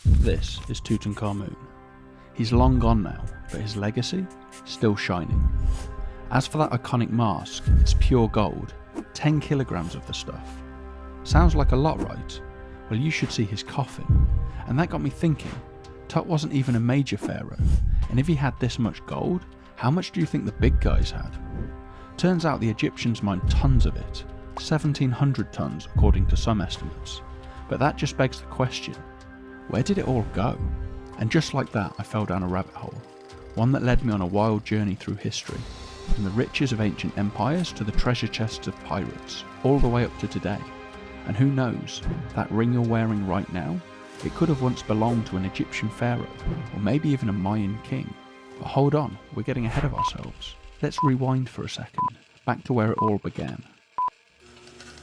This is Tutankhamun. He's long gone now, but his legacy, still shining. As for that iconic mask, it's pure gold, 10 kilograms of the stuff. Sounds like a lot, right? Well, you should see his coffin. And that got me thinking, Tut wasn't even a major pharaoh, and if he had this much gold, how much do you think the big guys had? Turns out the Egyptians mined tons of it, 1,700 tons according to some estimates. But that just begs the question, where did it all go? And just like that, I fell down a rabbit hole, one that led me on a wild journey through history, from the riches of ancient empires to the treasure chests of pirates, all the way up to today. And who knows, that ring you're wearing right now, it could have once belonged to an Egyptian pharaoh, or maybe even a Mayan king. But hold on, we're getting ahead of ourselves. Let's rewind for a second, back to where it all began.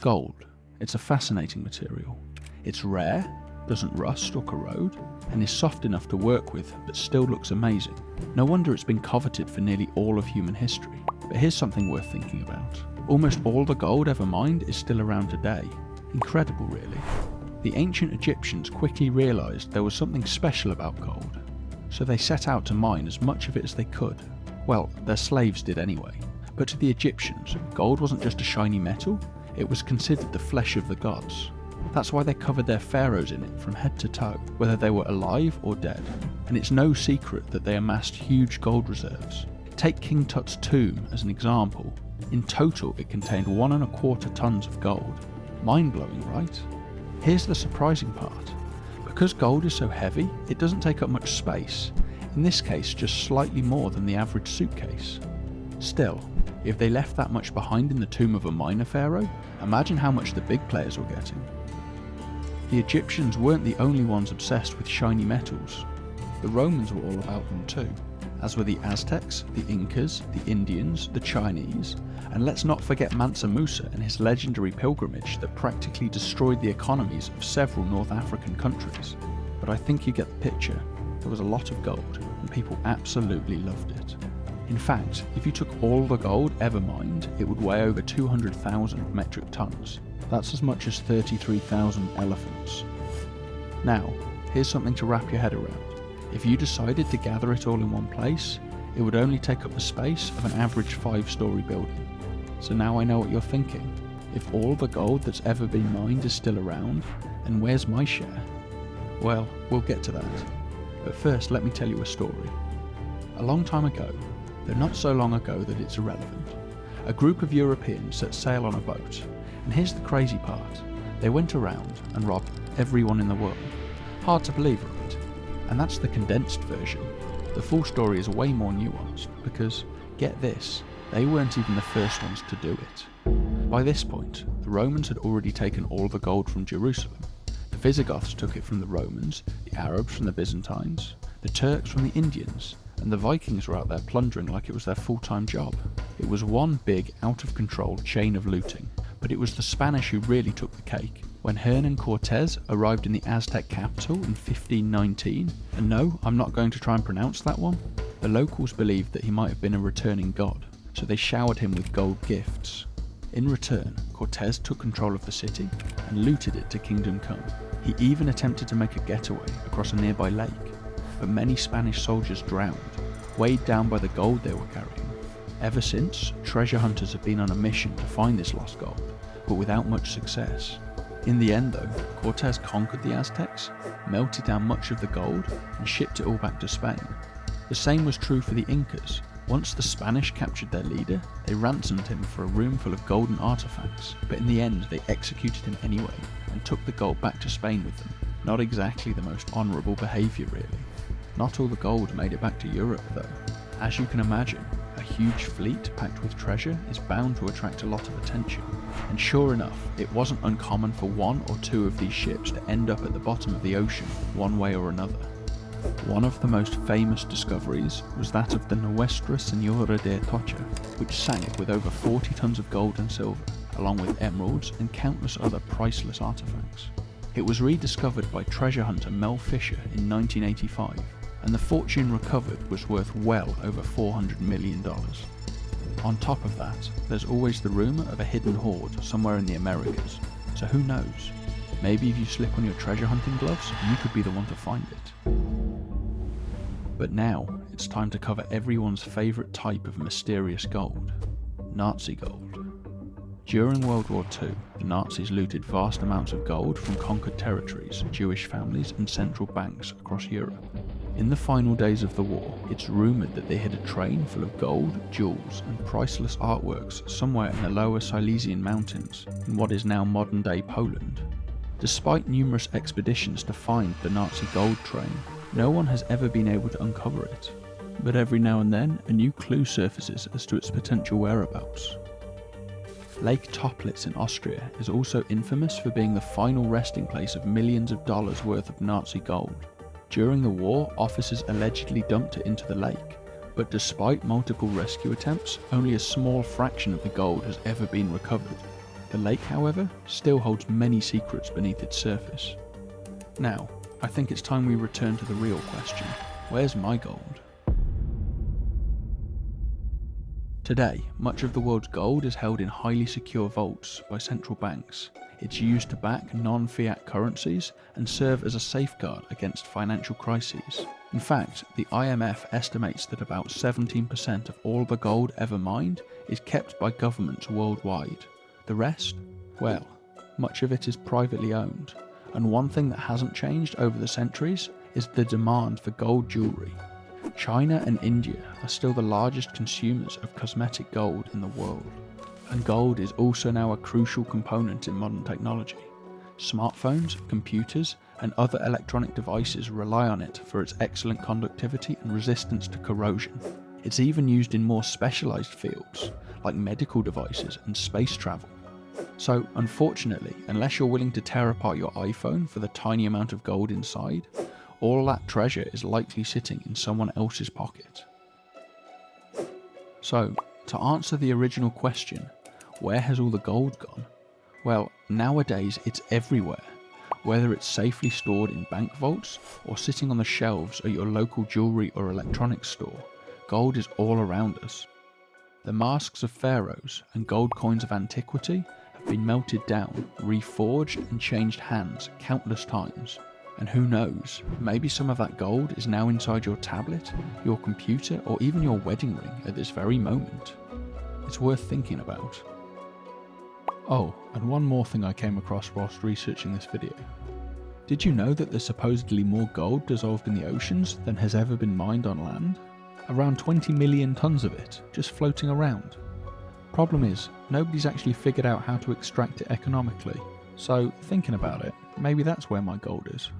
Gold. It's a fascinating material. It's rare, doesn't rust or corrode, and is soft enough to work with, but still looks amazing. No wonder it's been coveted for nearly all of human history. But here's something worth thinking about. Almost all the gold ever mined is still around today. Incredible, really. The ancient Egyptians quickly realised there was something special about gold, so they set out to mine as much of it as they could. Well, their slaves did anyway. But to the Egyptians, gold wasn't just a shiny metal, it was considered the flesh of the gods. That's why they covered their pharaohs in it from head to toe, whether they were alive or dead. And it's no secret that they amassed huge gold reserves. Take King Tut's tomb as an example. In total, it contained 1¼ tons of gold. Mind-blowing, right? Here's the surprising part. Because gold is so heavy, it doesn't take up much space. In this case, just slightly more than the average suitcase. Still, if they left that much behind in the tomb of a minor pharaoh, imagine how much the big players were getting. The Egyptians weren't the only ones obsessed with shiny metals. The Romans were all about them too, as were the Aztecs, the Incas, the Indians, the Chinese, and let's not forget Mansa Musa and his legendary pilgrimage that practically destroyed the economies of several North African countries. But I think you get the picture. There was a lot of gold, and people absolutely loved it. In fact, if you took all the gold ever mined, it would weigh over 200,000 metric tons. That's as much as 33,000 elephants. Now, here's something to wrap your head around. If you decided to gather it all in one place, it would only take up the space of an average 5-story building. So now I know what you're thinking. If all the gold that's ever been mined is still around, then where's my share? Well, we'll get to that. But first, let me tell you a story. A long time ago, though not so long ago that it's irrelevant, a group of Europeans set sail on a boat. And here's the crazy part. They went around and robbed everyone in the world. Hard to believe, right? And that's the condensed version. The full story is way more nuanced because, get this, they weren't even the first ones to do it. By this point, the Romans had already taken all the gold from Jerusalem. The Visigoths took it from the Romans, the Arabs from the Byzantines, the Turks from the Indians, and the Vikings were out there plundering like it was their full-time job. It was one big, out-of-control chain of looting. But it was the Spanish who really took the cake. When Hernan Cortés arrived in the Aztec capital in 1519, and no, I'm not going to try and pronounce that one, the locals believed that he might have been a returning god, so they showered him with gold gifts. In return, Cortés took control of the city and looted it to kingdom come. He even attempted to make a getaway across a nearby lake, but many Spanish soldiers drowned, weighed down by the gold they were carrying. Ever since, treasure hunters have been on a mission to find this lost gold, but without much success. In the end though, Cortés conquered the Aztecs, melted down much of the gold, and shipped it all back to Spain. The same was true for the Incas. Once the Spanish captured their leader, they ransomed him for a room full of golden artifacts, but in the end they executed him anyway, and took the gold back to Spain with them. Not exactly the most honourable behaviour really. Not all the gold made it back to Europe though. As you can imagine, a huge fleet packed with treasure is bound to attract a lot of attention. And sure enough, it wasn't uncommon for one or two of these ships to end up at the bottom of the ocean, one way or another. One of the most famous discoveries was that of the Nuestra Señora de Atocha, which sank with over 40 tons of gold and silver, along with emeralds and countless other priceless artifacts. It was rediscovered by treasure hunter Mel Fisher in 1985, and the fortune recovered was worth well over $400 million. On top of that, there's always the rumour of a hidden hoard somewhere in the Americas, so who knows? Maybe if you slip on your treasure hunting gloves, you could be the one to find it. But now, it's time to cover everyone's favourite type of mysterious gold: Nazi gold. During World War II, the Nazis looted vast amounts of gold from conquered territories, Jewish families and central banks across Europe. In the final days of the war, it's rumoured that they hid a train full of gold, jewels and priceless artworks somewhere in the lower Silesian mountains, in what is now modern-day Poland. Despite numerous expeditions to find the Nazi gold train, no one has ever been able to uncover it. But every now and then, a new clue surfaces as to its potential whereabouts. Lake Toplitz in Austria is also infamous for being the final resting place of millions of dollars worth of Nazi gold. During the war, officers allegedly dumped it into the lake, but despite multiple rescue attempts, only a small fraction of the gold has ever been recovered. The lake, however, still holds many secrets beneath its surface. Now, I think it's time we return to the real question: where's my gold? Today, much of the world's gold is held in highly secure vaults by central banks. It's used to back non-fiat currencies and serve as a safeguard against financial crises. In fact, the IMF estimates that about 17% of all the gold ever mined is kept by governments worldwide. The rest? Well, much of it is privately owned. And one thing that hasn't changed over the centuries is the demand for gold jewellery. China and India are still the largest consumers of cosmetic gold in the world. And gold is also now a crucial component in modern technology. Smartphones, computers, and other electronic devices rely on it for its excellent conductivity and resistance to corrosion. It's even used in more specialised fields, like medical devices and space travel. So, unfortunately, unless you're willing to tear apart your iPhone for the tiny amount of gold inside, all that treasure is likely sitting in someone else's pocket. So, to answer the original question, where has all the gold gone? Well, nowadays it's everywhere. Whether it's safely stored in bank vaults or sitting on the shelves at your local jewellery or electronics store, gold is all around us. The masks of pharaohs and gold coins of antiquity have been melted down, reforged and changed hands countless times. And who knows, maybe some of that gold is now inside your tablet, your computer, or even your wedding ring at this very moment. It's worth thinking about. Oh, and one more thing I came across whilst researching this video. Did you know that there's supposedly more gold dissolved in the oceans than has ever been mined on land? Around 20 million tons of it, just floating around. Problem is, nobody's actually figured out how to extract it economically. So, thinking about it, maybe that's where my gold is.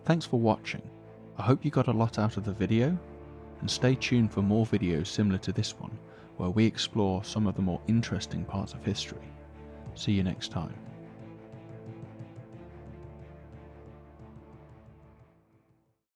Thanks for watching. I hope you got a lot out of the video, and stay tuned for more videos similar to this one, where we explore some of the more interesting parts of history. See you next time.